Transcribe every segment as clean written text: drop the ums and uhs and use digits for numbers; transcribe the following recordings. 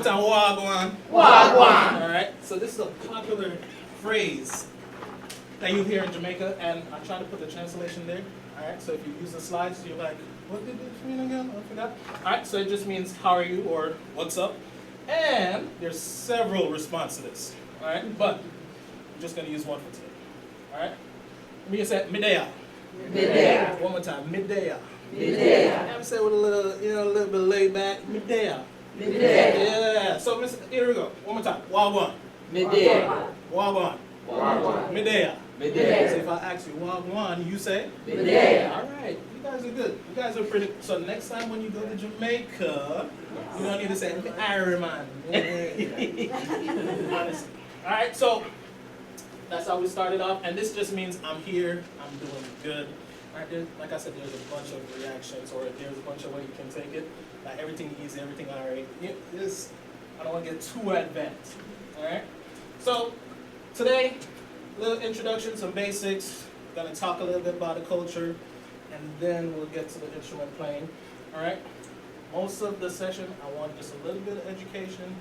time, wagwan. Wagwan. All right. So this is a popular phrase that you hear in Jamaica, and I try to put the translation there. All right. So if you use the slides, you're like, what did it mean again? I forgot. All right. So it just means how are you or what's up, and there's several responses to this. All right. But I'm just gonna use one for today. All right. Let me just say midday. Midday. One more time. Midday. Midday. I'm saying with a little, a little bit laid back. Midday. Midday. Yeah. So here we go. One more time. Wagwan. Midday. Wagwan. Wagwan. Midday. Midday. So if I ask you Wagwan, you say? Midday. All right. You guys are good. You guys are pretty. So next time when you go to Jamaica, you don't need to say Iron Man. Honestly. All right. So that's how we started off, and this just means I'm here. I'm doing good. Right, like I said, there's a bunch of reactions, or there's a bunch of ways you can take it. Like everything easy, everything all right. I don't want to get too advanced. All right. So today, a little introduction, some basics. We're gonna talk a little bit about the culture, and then we'll get to the instrument playing. All right. Most of the session, I want just a little bit of education,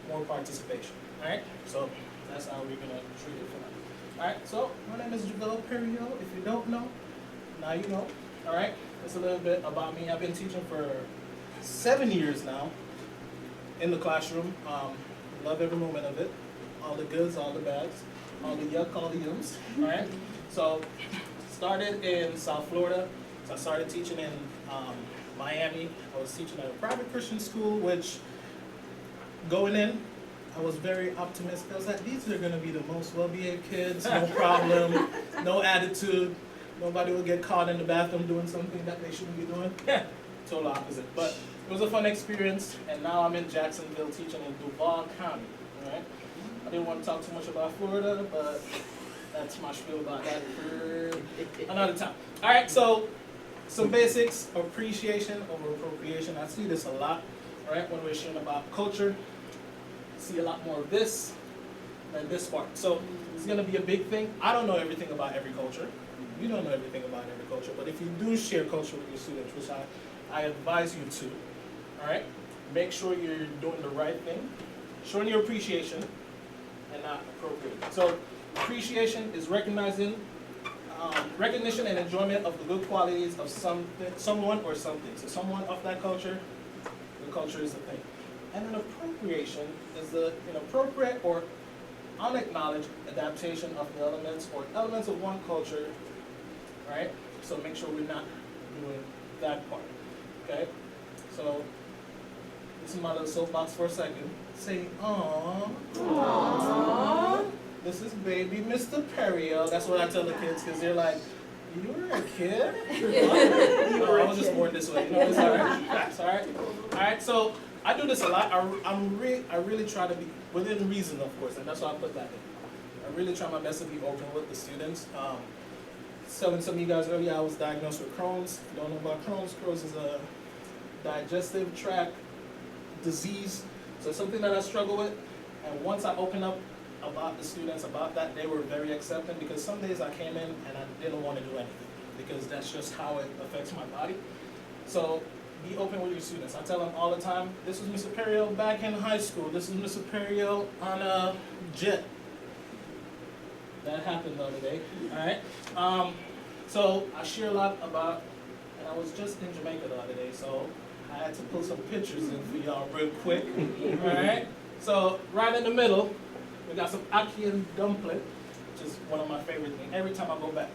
more participation. All right. So that's how we're gonna treat it for now. All right. So my name is Mr.Perriel. If you don't know. Now you know, all right? That's a little bit about me. I've been teaching for 7 years now in the classroom. Love every moment of it. All the goods, all the bads, all the yuck, all the yums, all right? So, started in South Florida. So I started teaching in Miami. I was teaching at a private Christian school, which going in, I was very optimistic. I was like, these are gonna be the most well-behaved kids, no problem, no attitude. Nobody will get caught in the bathroom doing something that they shouldn't be doing. Total opposite. But it was a fun experience, and now I'm in Jacksonville teaching in Duval County. All right? I didn't want to talk too much about Florida, but that's my spiel about that for another time. All right, so some basics: appreciation over appropriation. I see this a lot. All right, when we're sharing about culture, I see a lot more of this than this part. So it's going to be a big thing. I don't know everything about every culture. You don't know everything about every culture, but if you do share culture with your students, which I advise you to, all right, make sure you're doing the right thing, showing your appreciation, and not appropriating. So appreciation is recognition and enjoyment of the good qualities of someone or something. So someone of that culture, the culture is the thing. And then appropriation is the inappropriate or unacknowledged adaptation of the elements or elements of one culture. Right? So make sure we're not doing that part. Okay? So this is my little soapbox for a second. Say, aww. Aww. This is baby Mr.Perriel. That's what I tell the kids, because they're like, you were a kid? No, I was just born this way. It's all right. It's all right. All right, so I do this a lot. I really try to be within reason, of course, and that's why I put that in. I really try my best to be open with the students. Telling some of you guys earlier, I was diagnosed with Crohn's. If you don't know about Crohn's, Crohn's is a digestive tract disease. So it's something that I struggle with. And once I opened up about the students about that, they were very accepting, because some days I came in and I didn't want to do anything, because that's just how it affects my body. So be open with your students. I tell them all the time, this is Mr. Perriel back in high school. This is Mr. Perriel on a jet. That happened the other day, all right? So I share a lot about, and I was just in Jamaica the other day, so I had to put some pictures in for y'all real quick, all right? So right in the middle, we got some ackee and dumpling, which is one of my favorite things. Every time I go back,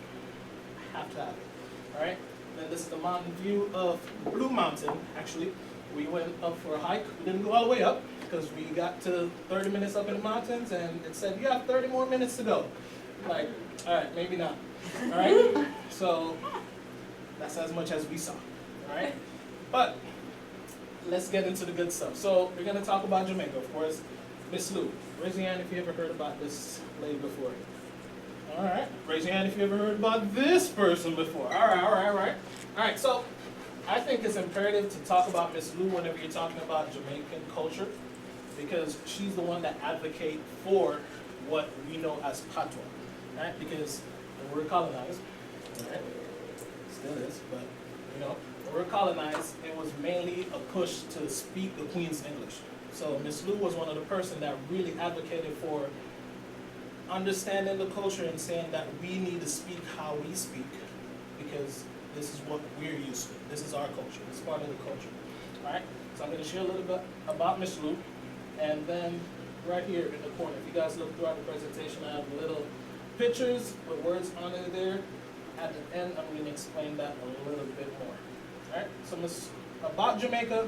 I have to have it, all right? Then this is the mountain view of Blue Mountain, actually. We went up for a hike. We didn't go all the way up, because we got to 30 minutes up in the mountains, and it said, you have 30 more minutes to go. Like, all right, maybe not. All right? So that's as much as we saw. All right? But let's get into the good stuff. So we're going to talk about Jamaica, of course. Miss Lou, raise your hand if you ever heard about this lady before. All right. Raise your hand if you ever heard about this person before. All right, all right, all right. All right, so I think it's imperative to talk about Miss Lou whenever you're talking about Jamaican culture, because she's the one that advocates for what we know as patois. Right? Because when we were colonized, right? Still is, but when we were colonized, it was mainly a push to speak the Queen's English. So Miss Lou was one of the person that really advocated for understanding the culture and saying that we need to speak how we speak because this is what we're used to. This is our culture. It's part of the culture. All right? So I'm going to share a little bit about Miss Lou. And then right here in the corner, if you guys look throughout the presentation, I have little pictures with words on it there. At the end, I'm going to explain that a little bit more. All right? So about Jamaica,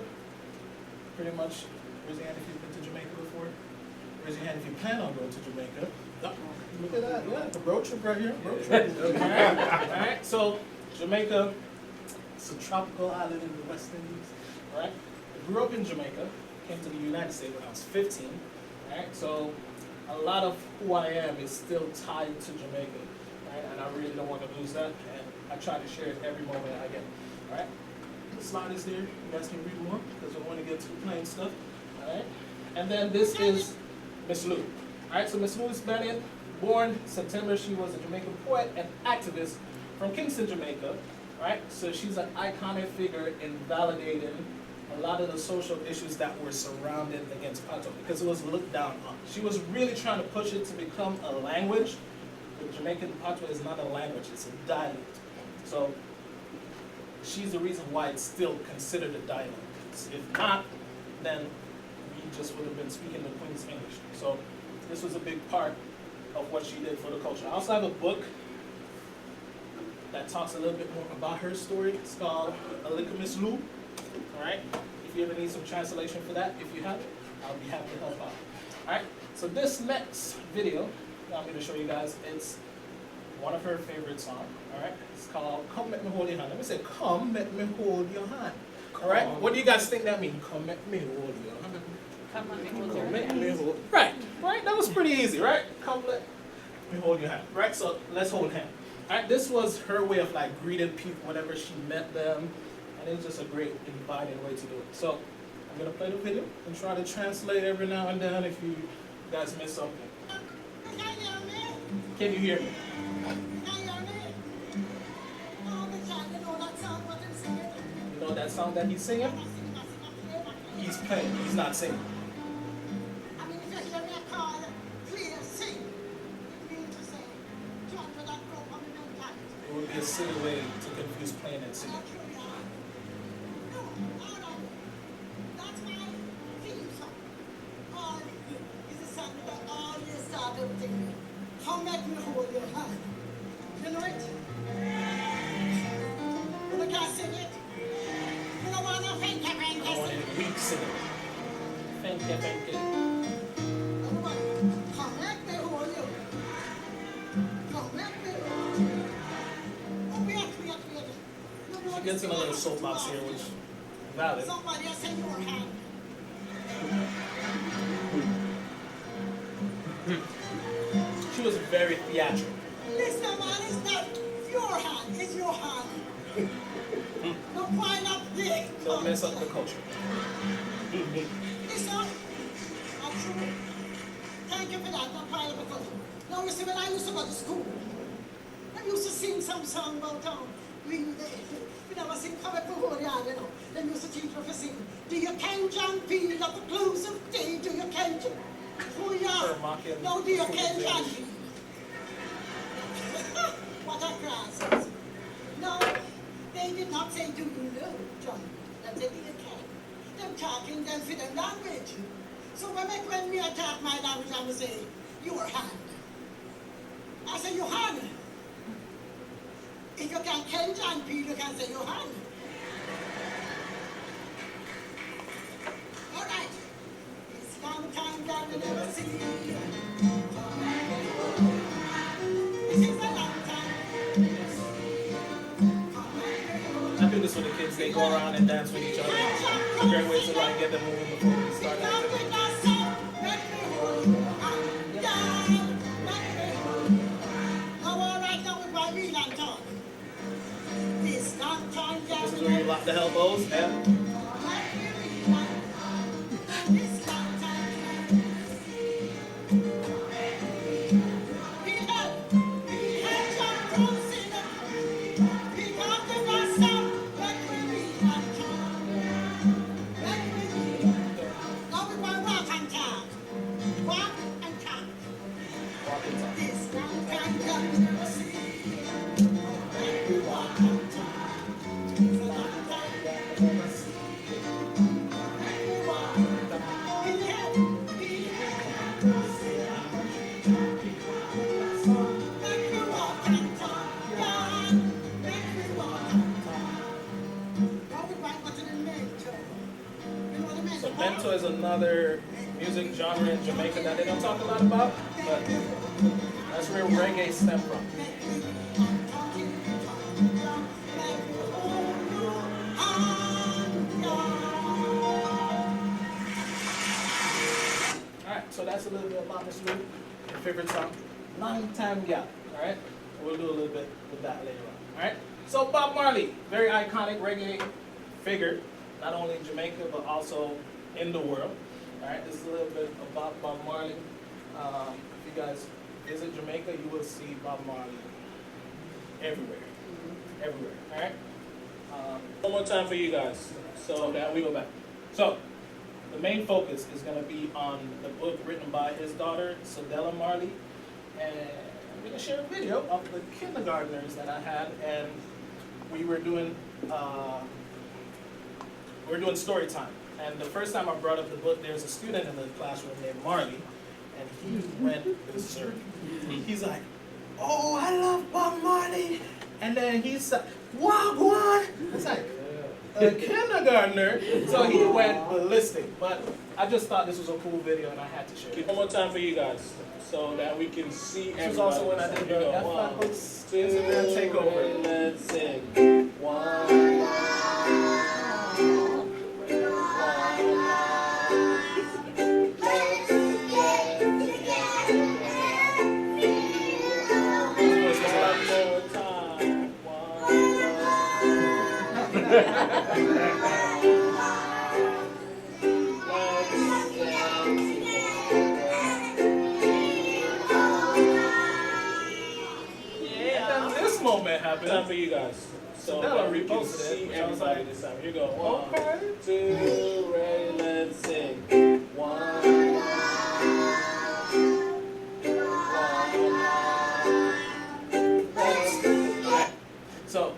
pretty much, raise your hand if you've been to Jamaica before. Raise your hand if you plan on going to Jamaica. Oh, look at that, yeah, the road trip right here, road trip. All right, so Jamaica, it's a tropical island in the West Indies, all right? I grew up in Jamaica, came to the United States when I was 15, all right? So a lot of who I am is still tied to Jamaica, right? And I really don't want to lose that, and I try to share it every moment I get, all right? The slide is there, you guys can read more, because we want to get to the plain stuff, all right? And then this is Miss Lou. All right, so Miss Louis Bennett, born September, she was a Jamaican poet and activist from Kingston, Jamaica. Right, so she's an iconic figure in validating a lot of the social issues that were surrounded against patois because it was looked down on. She was really trying to push it to become a language, but Jamaican patois is not a language, it's a dialect. So she's the reason why it's still considered a dialect. If not, then we just would have been speaking the Queen's English. So this was a big part of what she did for the culture. I also have a book that talks a little bit more about her story. It's called A Lick of Miss Lou. All right. If you ever need some translation for that, if you have it, I'll be happy to help out. All right. So this next video that I'm going to show you guys, it's one of her favorite songs. All right. It's called "Come Let Me Hold Your Hand." Let me say, "Come let me hold your hand." All right. What do you guys think that means? Come let me hold your hand. Come on, hold your Come let hand. me hold. Right. Right. That was pretty easy, right? Come let me hold your hand. Right. So let's hold hand. All right. This was her way of like greeting people whenever she met them, and it was just a great inviting way to do it. So I'm gonna play the video and try to translate every now and then if you guys miss something. Can you hear me? You know that song that he's singing? He's playing. He's not singing. It would be a silly way to confuse playing and singing. Come let me hold your hand. You know it? You can't sing it? You don't want to thank you, I don't want any weak singing. Thank you, thank you. Come let me hold you. Come let me hold you. Oh, wait. She gets in a little soapbox here, which is valid. Somebody else in your hand. She was very theatrical. Listen, man, it's not your hand. It's your hand. No point up there. Don't mess up the culture. Listen, I'm true. Thank you for that. No point up the culture. Now, you see, when I used to go to school, I used to sing some song about Green Day. We never sing Come Up for you know. They used to teach us to sing. Do you can John Peel at the close of day? Do you can John? Oh, yeah. No, do you can John Peel? What a crisis. No, they did not say, do you know, John? They said, do you can? They're talking them for their language. So when we attack my language, I would say, your hand. I say, your hand. If you can Ken John Peel, you can say your hand. All right. It's long time that we never see you. This is a long time. I do this with the kids. They go around and dance with each other. It's a great way to like get them moving before we start activity. This is where you lock the elbows. Yeah. another music genre in Jamaica that they don't talk a lot about, but that's where reggae stemmed from. Alright, so that's a little bit about Miss Lou, your favorite song, Long Time Gal. Alright, we'll do a little bit with that later on. Alright, so Bob Marley, very iconic reggae figure, not only in Jamaica but also in the world. Alright, this is a little bit about Bob Marley. If you guys visit Jamaica, you will see Bob Marley everywhere. Everywhere. Alright? One more time for you guys. So that we go back. So the main focus is going to be on the book written by his daughter, Cedella Marley. And I'm going to share a video of the kindergartners that I had, and we were doing story time. And the first time I brought up the book, there's a student in the classroom named Marley, and he went berserk. He's like, "Oh, I love Bob Marley," and then he said, "Wagwan." It's like a kindergartner, so he went ballistic. But I just thought this was a cool video, and I had to share it. One more time for you guys, so that we can see everybody. This was also when I did the F-Books Instagram takeover. Let's sing. One. This moment happened. Time for you guys. So that we can see everybody this time. Here you go. 1, 2, ready, let's sing. 1. So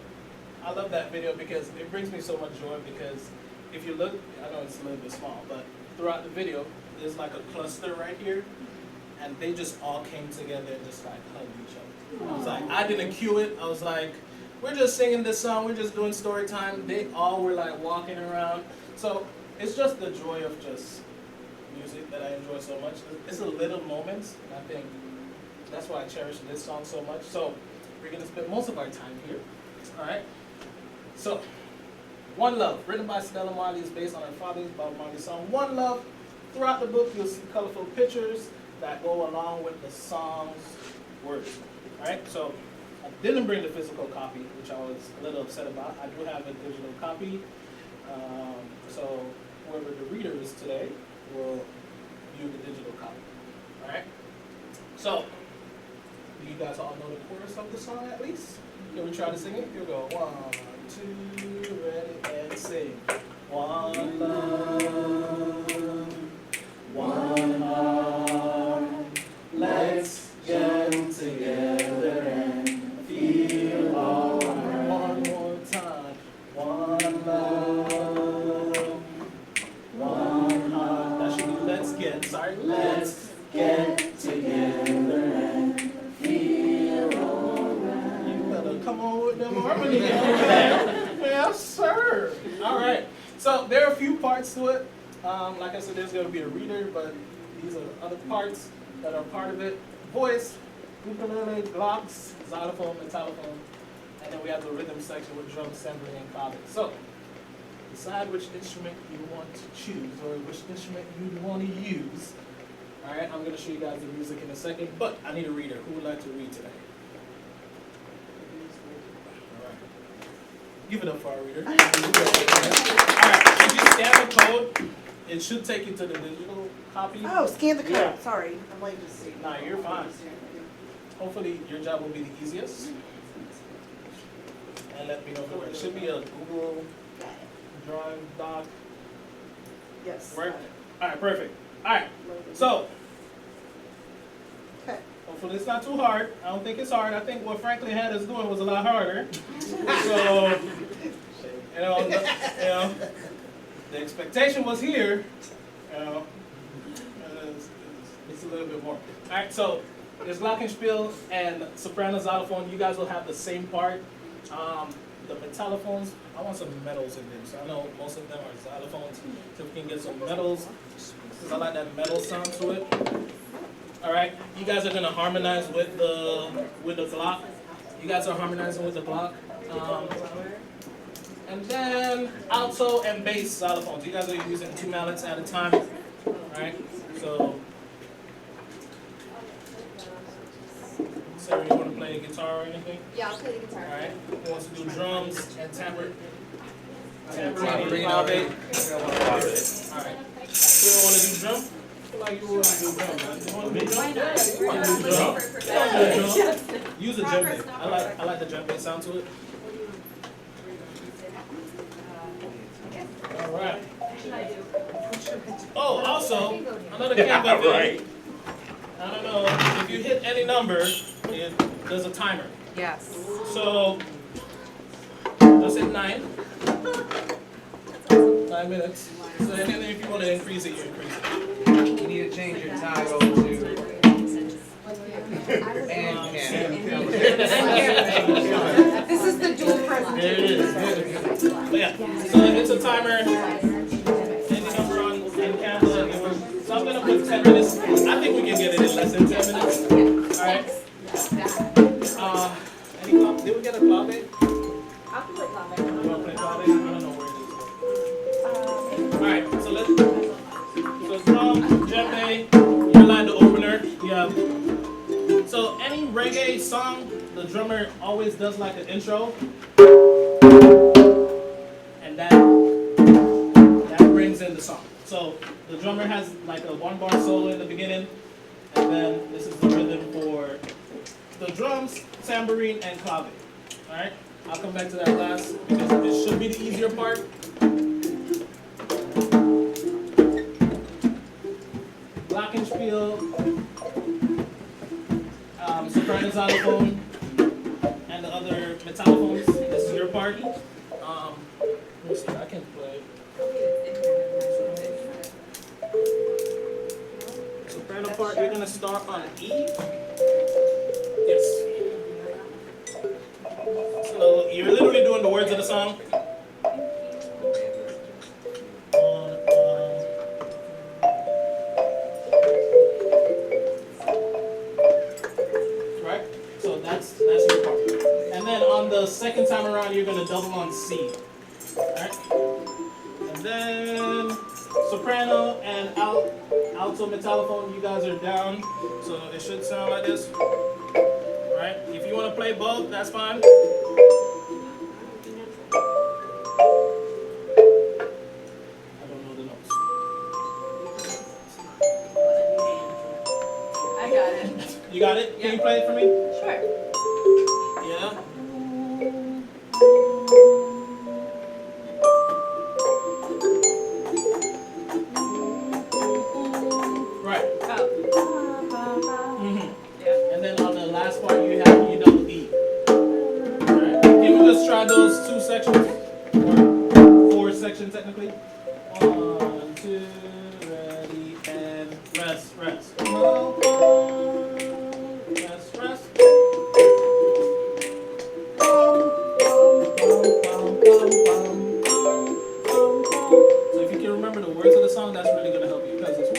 I love that video because it brings me so much joy, because if you look, I know it's a little bit small, but throughout the video, there's like a cluster right here, and they just all came together and just like hugged each other. I was like, I didn't cue it. I was like, we're just singing this song, we're just doing story time. They all were like walking around. So it's just the joy of just music that I enjoy so much. It's a little moments, and I think that's why I cherish this song so much. So we're gonna spend most of our time here. All right. So, One Love, written by Cedella Marley, is based on her father's Bob Marley song, One Love. Throughout the book, you'll see colorful pictures that go along with the song's words. All right. So, I didn't bring the physical copy, which I was a little upset about. I do have a digital copy. So, whoever the reader is today will view the digital copy. All right. So, do you guys all know the chorus of the song at least? Can we try to sing it? Here we go. 1, 2, ready, and sing. One love, one heart. Let's get together and feel alright. One more time. One love, one heart. That should be let's get. Sorry. Let's get together and feel alright. You better come on with them harmony. Yes, sir. All right. So there are a few parts to it. Like I said, there's going to be a reader, but these are the other parts that are part of it. Voice, ukulele, blocks, xylophone, metallophone, and then we have the rhythm section with drum, assembly, and clave. So decide which instrument you want to choose, or which instrument you want to use. All right, I'm going to show you guys the music in a second, but I need a reader. Who would like to read today? All right. Give it up for our reader. All right, if you scan the code, it should take you to the digital copy. Oh, scan the code. Yeah. Sorry, I'm late to see. Nah, you're fine. Hopefully your job will be the easiest. And let me know if it should be a Google Drawing doc. Yes. Work? All right, perfect. All right, so Okay. hopefully it's not too hard. I don't think it's hard. I think what Franklin had us doing was a lot harder. So, the expectation was here. It's a little bit more. All right, so there's glockenspiel and soprano xylophone. You guys will have the same part. The metallophones, I want some metals in them. So I know most of them are xylophones. So if we can get some metals, because I like that metal sound to it. All right, you guys are gonna harmonize with the block. You guys are harmonizing with the block. And then alto and bass xylophones. You guys are using 2 mallets at a time. All right, so. Sarah, you want to play guitar or anything? Yeah, I'll play the guitar. All right. Who wants to do drums and tambourine? Tambourine. All right. You want to do drum? I feel like you want to do drum. Man. You want to do drum? Why not? You want to do drum? Yeah. Use a djembe. I like the djembe sound to it. All right. Oh, also another camp Right. I don't know if you hit any number, there's a timer. Yes. So just hit 9. 9 minutes. So anything if you want to increase it, you increase it. You need to change your title to This is the dual presentation. There it is. But yeah, so it's a timer. Any number on camera. So I'm gonna put 10 minutes. I think we can get it in less than 10 minutes. All right. Any clave? Did we get a clave? I'll play clave. You want to play clave? I don't know where it is. All right. So drum, djembe, you line the opener. Yeah. So any reggae song, the drummer always does like an intro, and that brings in the song. So the drummer has like a 1-bar solo in the beginning, and then this is the rhythm for the drums, tambourine, and clave. All right, I'll come back to that last because it should be the easier part. Glockenspiel, soprano xylophone, and the other metallophones. This is your part. Let me see, I can play. Soprano part, you're gonna start on E. Yes. So you're literally doing the words of the song. Right? So that's your part. And then on the second time around, you're gonna double on C. Alright? And then soprano and alto metallophone, you guys are down. So it should sound like this. Alright? If you want to play both, that's fine. I don't know the notes. I got it. You got it? Can you play it for me? Sure. Yeah? Right. Oh. Mm-hmm. Yeah. And then on the last part, you double E. Alright. Can we just try those 2 sections? Or 4 sections technically? 1, 2, ready, and rest. Rest, rest. So if you can remember the words of the song, that's really going to help you because it's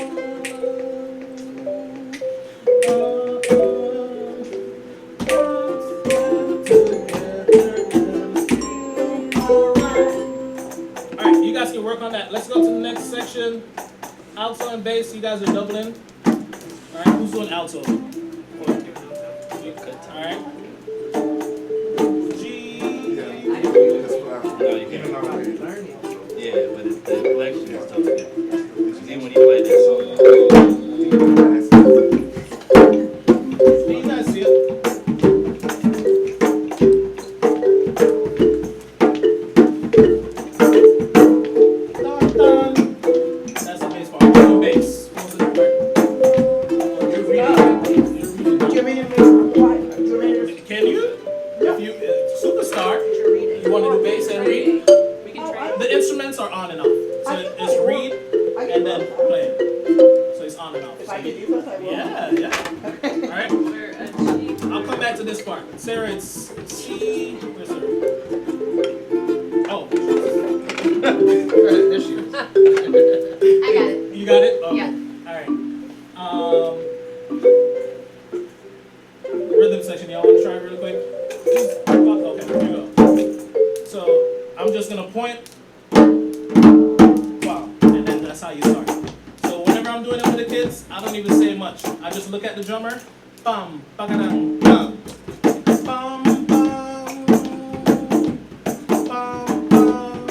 Alright, you guys can work on that. Let's go to the next section. Alto and bass, you guys are doubling. Alright, who's doing alto? Alright. G. No, you can't. Yeah, but it's the collection is tough to get. Then when you play that song, Can you guys see it? Dun, dun. That's the bass part. Doing bass. What's the part? You're reading. Can you? If you superstar, you want to do bass and read? We can try. The instruments are on and off. So it's read and then play. So it's on and off. If I can do this, I will. Yeah. All right. We're a G. I'll come back to this part. Sarah, it's C. Where's Sarah? Oh. I got it. You got it? Oh. Yeah. I don't even say much. I just look at the drummer. Bum, bagadang, bum. Bum, bum. Bum, bum.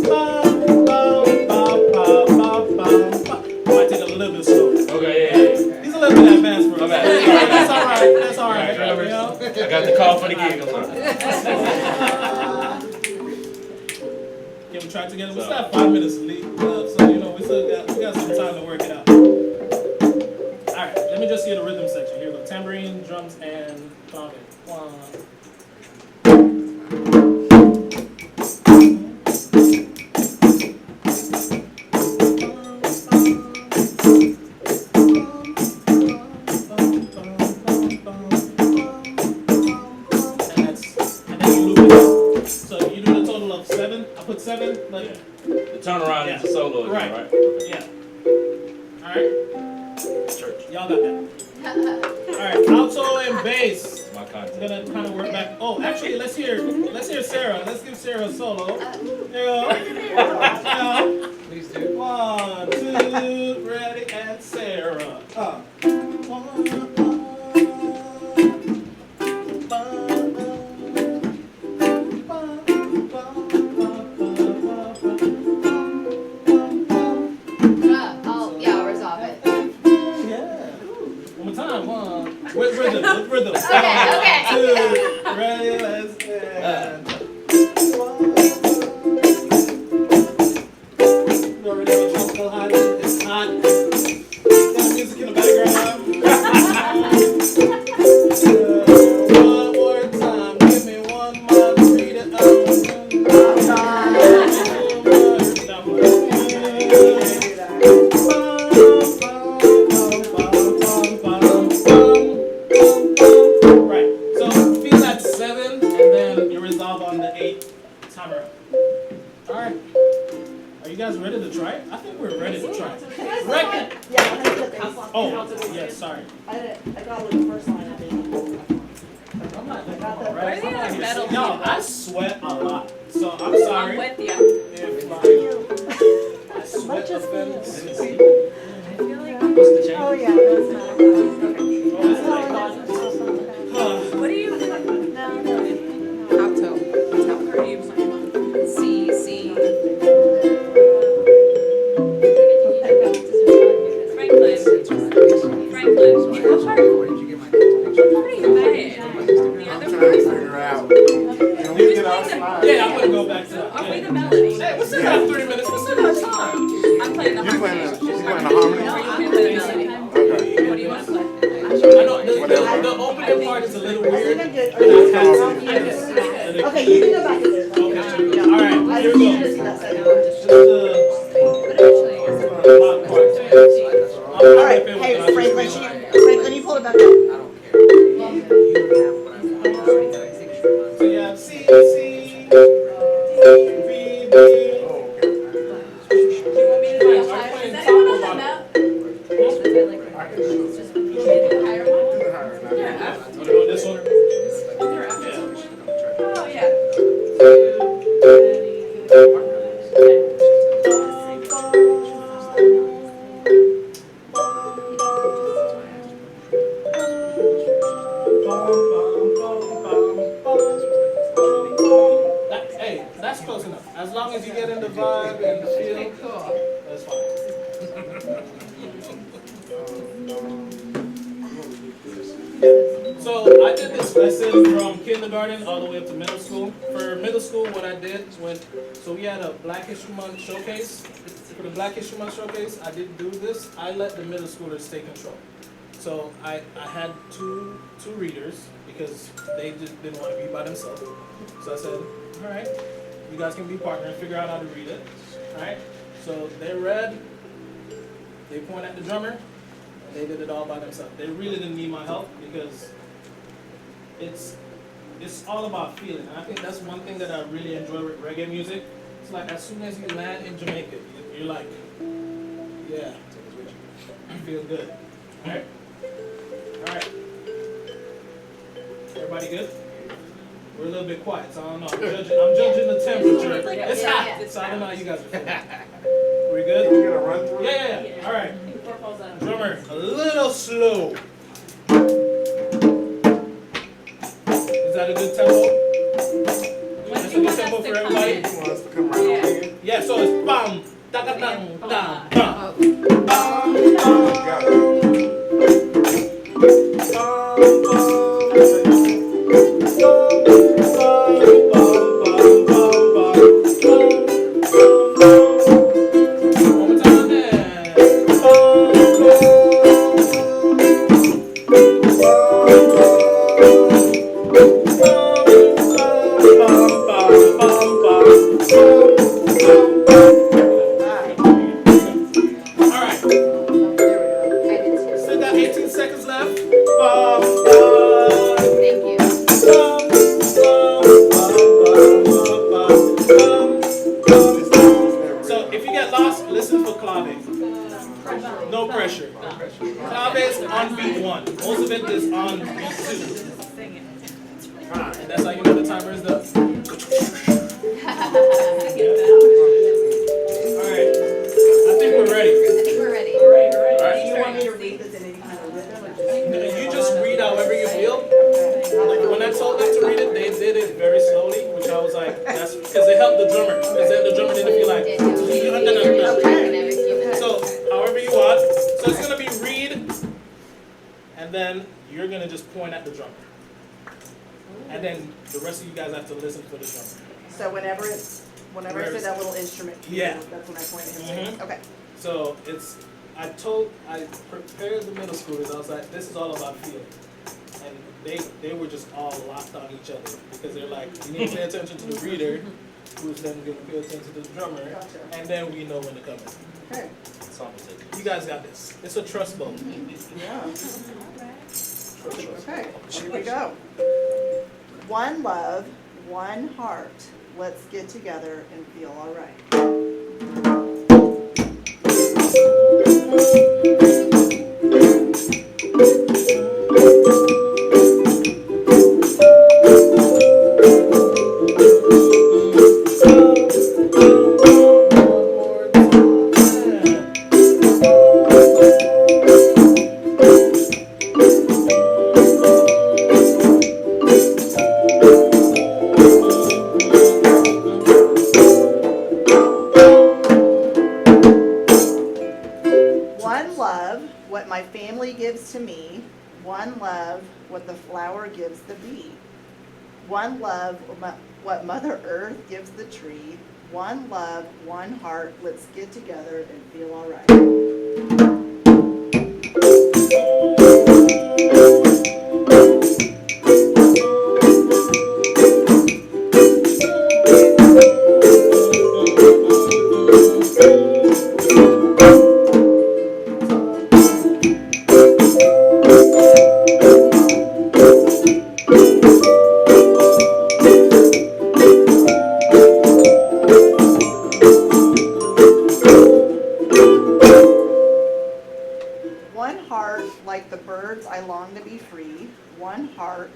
Bum, bum, bum, bum, bum, bum. Might take a little bit slow. Okay, yeah. He's a little bit advanced for us. Okay. That's all right. That's all right. Alright, You know? I got the call for the gig. I'm sorry. Can we try it together? We still have 5 minutes to leave, so you know we got some time to work it out. All right, let me just hear the rhythm section. Here we go: tambourine, drums, and trumpet. 1. And then you loop it up. So you do the total of 7. I put 7. Like, Yeah. The turnaround Yeah. is a solo again, Right. right? yeah. All right, Church. y'all got that. All right, alto and bass. My I'm content. gonna kind of work back. Oh, actually, let's hear Sarah. Let's give Sarah a solo. There you go. Yeah. Please do. 1, 2, ready, and Sarah. I'll resolve it. Yeah. One more time. 1. With rhythm. With rhythm. Okay. 2, ready, let's and. You already have a tropical hot. It's hot. Got music in the background. One more time. Give me one margarita. Right. So feel that 7, and then you resolve on the 8 timer. All right. Are you guys ready to try it? I think we're ready to try it. Record. Yeah, I did this. Oh, yeah. Sorry. I got like the first line I did. I'm not doing got all that. right. Where are the other metal Y'all, people? I sweat a lot, so I'm sorry I'm with you. if like I sweat up in. I feel like. What's the change? Oh, yeah, that's not. Oh, it's like, What do you? No. Alto. How are you? C, C. Franklin. Where did you get my picture? Pretty bad. The I'm other trying to person. figure out. Can we get outside? yeah, I'm gonna go back to that. I'll play Yeah. the melody. Hey, we still have 3 minutes. We still have time. I'm playing the You harmony. playing the harmony? Or you can play the melody. Okay. What do you want to play? I know the Whatever. opening part is a little I weird. think I did. And I had to- Okay, you can go back to this. Okay. Yeah. All right, I here just we needed go. to see that second. This is the hot part. All right, hey Franklin, Franklin, you pull it back up. I don't care. You have what I want. So you have C, C, B, B. This one? Oh, yeah. Hey, that's close enough. As long as you get in the vibe and the feel, that's fine. So I did this lesson from kindergarten all the way up to middle school. For middle school, what I did was so we had a Black History Month showcase. For the Black History Month showcase, I didn't do this. I let the middle schoolers take control. So I had two readers because they just didn't want to be by themselves. So I said, all right, you guys can be partners, figure out how to read it. All right. So they read. They point at the drummer, and they did it all by themselves. They really didn't need my help because it's all about feeling. And I think that's one thing that I really enjoy with reggae music. It's like as soon as you land in Jamaica, you're like, yeah, I feel good. All right? All right. Everybody good? We're a little bit quiet, so I don't know. I'm judging the temperature. It's hot. So I don't know how you guys are feeling. We good? Can we get a run through? Yeah. All right. Drummer, a little slow. Is that a good tempo? That's a good tempo for everybody? Yeah, so it's bam, taka dang, dang, bam. I prepared the middle schoolers. I was like, this is all about feel. And they were just all locked on each other because they're like, you need to pay attention to the reader, who's then going to pay attention to the drummer, and then we know when to come in. Okay. You guys got this. It's a trust vote. Yeah. Okay, here we go. One love, one heart. Let's get together and feel all right. To me, one love, what the flower gives the bee. One love, what Mother Earth gives the tree. One love, one heart, let's get together and feel all right.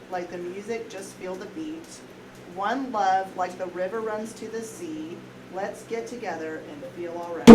Like the music, just feel the beat. One love, like the river runs to the sea. Let's get together and feel all right.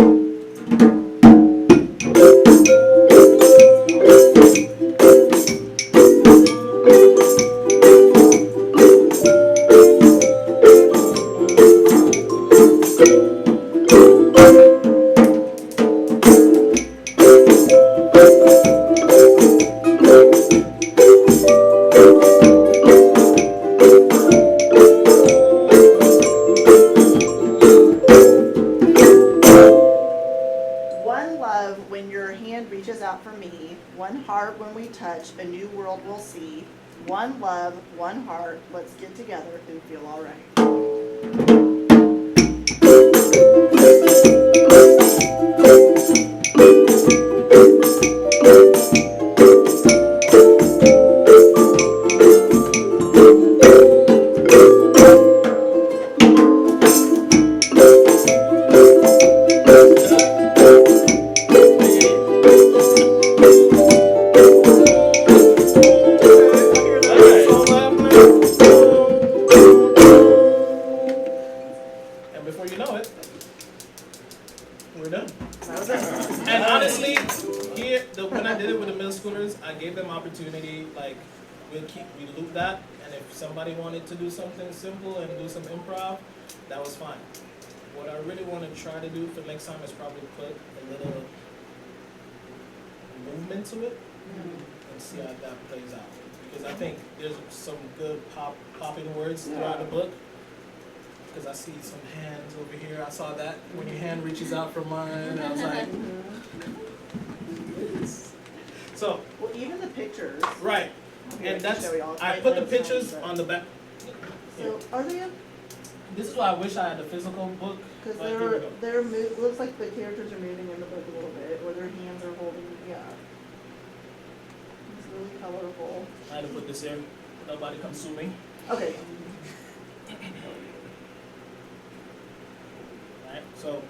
A new world we'll see. One love, one heart, let's get together and feel all right. when I did it with the middle schoolers, I gave them opportunity, like, we loop that, and if somebody wanted to do something simple and do some improv, that was fine. What I really want to try to do for next time is probably put a little movement to it and see how that plays out. Because I think there's some good popping words throughout the book. Because I see some hands over here. I saw that when your hand reaches out for mine. I was like, so. Well, even the pictures. Right. Here, And I can that's, show y'all. I put the pictures on the back. So, are they in? This is why I wish I had a physical book. Because but here we go. looks like the characters are moving in the book a little bit, or their hands are holding, yeah. It's really colorful. I had to put this in. Nobody come sue me. Okay. Right. So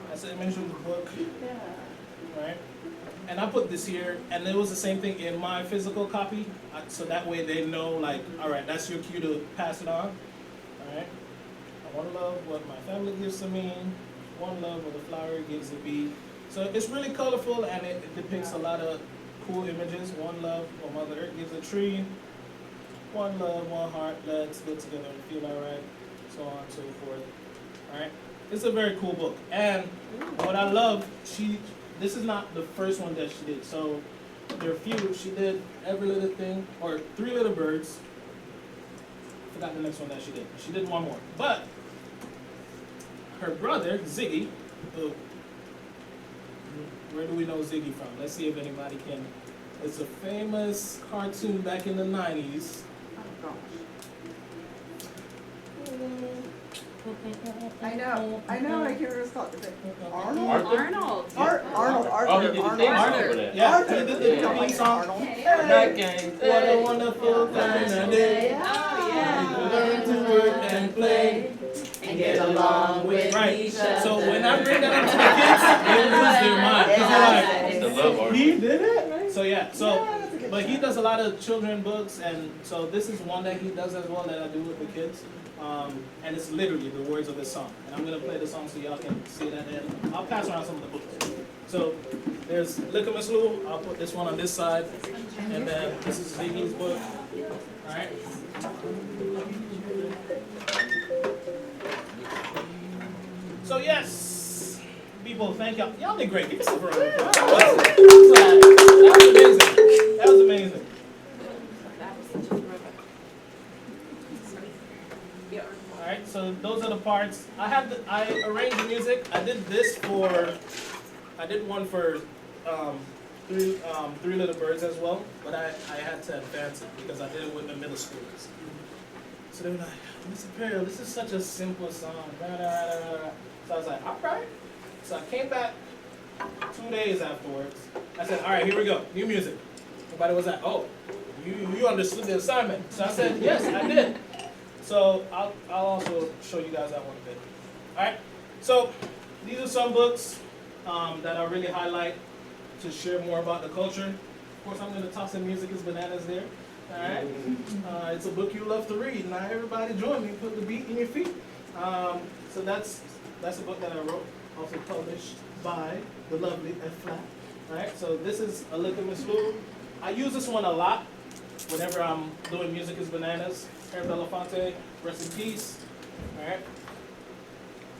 that's the image of the book. Yeah. Right. And I put this here, and it was the same thing in my physical copy, so that way they know, like, all right, that's your cue to pass it on. All right. I want to love what my family gives to me. One love what the flower gives the bee. So it's really colorful, and it depicts a lot of cool images. One love what Mother Earth gives a tree. One love, one heart. Let's get together and feel all right. So on and so forth. All right. It's a very cool book, and what I love, this is not the first one that she did. So there are a few. She did Every Little Thing, or Three Little Birds. Forgot the next one that she did. She did one more. But her brother, Ziggy, where do we know Ziggy from? Let's see if anybody can. It's a famous cartoon back in the 90s. Oh gosh. I know, I can't remember what it's called. Is it Arnold? Arnold. Arnold, Oh, he did the Arthur. theme song Arthur. for that. Yeah, Arthur. he did You the don't theme like song. Arnold? That game. What a wonderful kind of day. Oh, yeah. Learn to work and play. And get along with Right. each other. So when I bring that up to the kids, they lose their mind. 'Cause they're It's the love like, art. he did it? So yeah, so, Yeah, that's a good but he show. does a lot of children books, and so this is one that he does as well that I do with the kids. And it's literally the words of this song. And I'm gonna play the song so y'all can see that, and I'll pass around some of the books. So there's Lick Miss Lou. I'll put this one on this side, and then this is Ziggy's book. All right. So yes, people, thank y'all. Y'all did great. Give us a round of applause. That was amazing. That was amazing. That was such a throwback. Yeah. All right. So those are the parts. I arranged the music. I did this I did one for Three Little Birds as well, but I had to advance it because I did it with the middle schoolers. So they were like, Mr.Perriel, this is such a simple song. Da, da, da, da. So I was like, all right. So I came back 2 days afterwards. I said, all right, here we go, new music. Everybody was like, oh, you understood the assignment. So I said, yes, I did. So I'll also show you guys that one a bit. All right. So these are some books that I really highlight to share more about the culture. Of course, I'm going to toss in Music is Bananas there. All right. It's a book you love to read. Now everybody join me. Put the beat in your feet. So that's a book that I wrote, also published by the lovely F Flat. All right. So this is A Lick of Miss Lou. I use this one a lot whenever I'm doing Music is Bananas. Herb Belafonte, rest in peace. All right.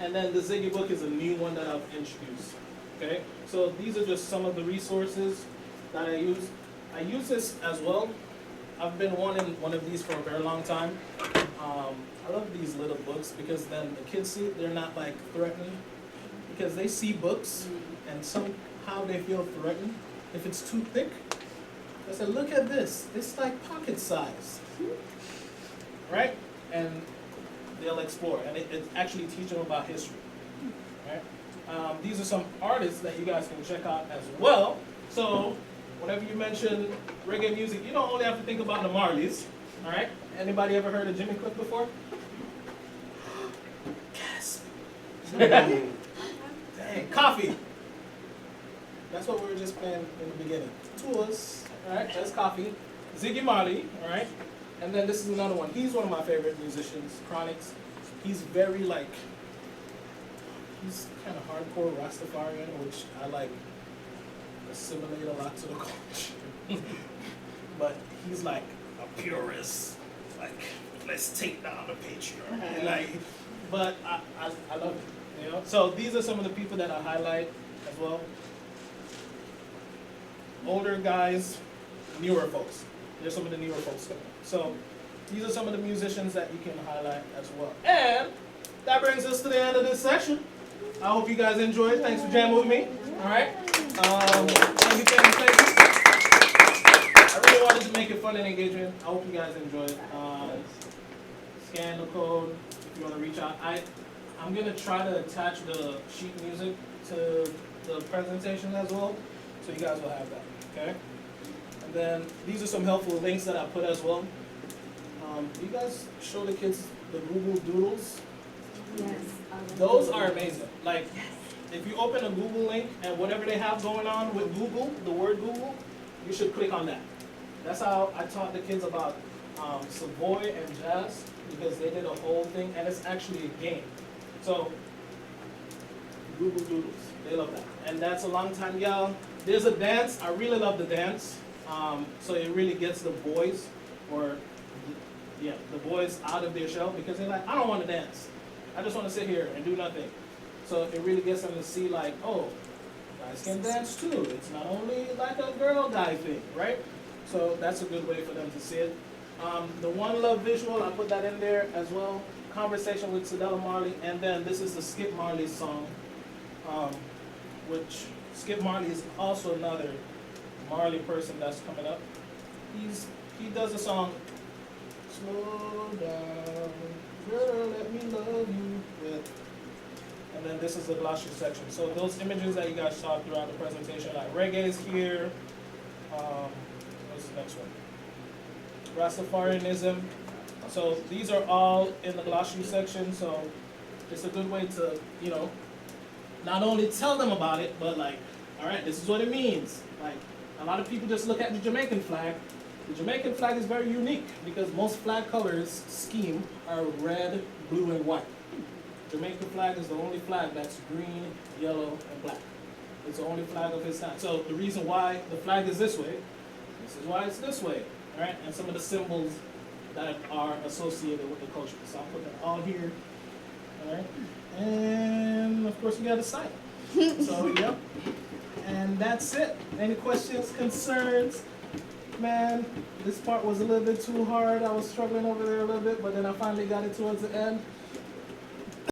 And then the Ziggy book is a new one that I've introduced. Okay. So these are just some of the resources that I use. I use this as well. I've been wanting one of these for a very long time. I love these little books because then the kids see it, they're not like threatening. Because they see books and somehow they feel threatened. If it's too thick, I said, look at this. It's like pocket size. Right? And they'll explore. And it actually teaches them about history. Right? These are some artists that you guys can check out as well. So whenever you mention reggae music, you don't only have to think about the Marleys, all right? Anybody ever heard of Jimmy Cliff before? Gasp. Dang, Coffee. That's what we were just playing in the beginning. Tours, all right? That's Coffee. Ziggy Marley, all right? And then this is another one. He's one of my favorite musicians, Chronix. He's very he's kind of hardcore Rastafarian, which I like. assimilate a lot to the culture. But he's like a purist, like, let's take down the patriarchy. Like, but I love it, you know? So these are some of the people that I highlight as well. Older guys, newer folks. There's some of the newer folks coming up. So these are some of the musicians that you can highlight as well. And that brings us to the end of this session. I hope you guys enjoyed. Thanks for jamming with me. All right. Thank you. I really wanted to make it fun and engaging. I hope you guys enjoyed. Scan the code if you want to reach out. I'm gonna try to attach the sheet music to the presentation as well, so you guys will have that. Okay. And then these are some helpful links that I put as well. You guys show the kids the Google Doodles. Yes. Those are amazing. Like, if you open a Google link and whatever they have going on with Google, the word Google, you should click on that. That's how I taught the kids about Savoy and jazz, because they did a whole thing, and it's actually a game. So, Google Doodles, they love that. And that's a long time, y'all. There's a dance, I really love the dance. So it really gets the boys, the boys out of their shell, because they're like, I don't want to dance. I just want to sit here and do nothing. So it really gets them to see, like, oh, guys can dance too. It's not only like a girl guy thing, right? So that's a good way for them to see it. The One Love visual, I put that in there as well. Conversation with Cedella Marley, and then this is the Skip Marley song, which Skip Marley is also another Marley person that's coming up. He does a song, Slow Down, Girl, Let Me Love You With. And then this is the glossary section. So those images that you guys saw throughout the presentation, like reggae is here. What's the next one? Rastafarianism. So these are all in the glossary section. So it's a good way to, not only tell them about it, but like, all right, this is what it means. Like, a lot of people just look at the Jamaican flag. The Jamaican flag is very unique because most flag colors scheme are red, blue, and white. Jamaican flag is the only flag that's green, yellow, and black. It's the only flag of its time. So the reason why the flag is this way, this is why it's this way, all right? And some of the symbols that are associated with the culture. So I'll put that all here, all right? And of course, you got a site. So, yep. And that's it. Any questions, concerns? Man, this part was a little bit too hard. I was struggling over there a little bit, but then I finally got it towards the end.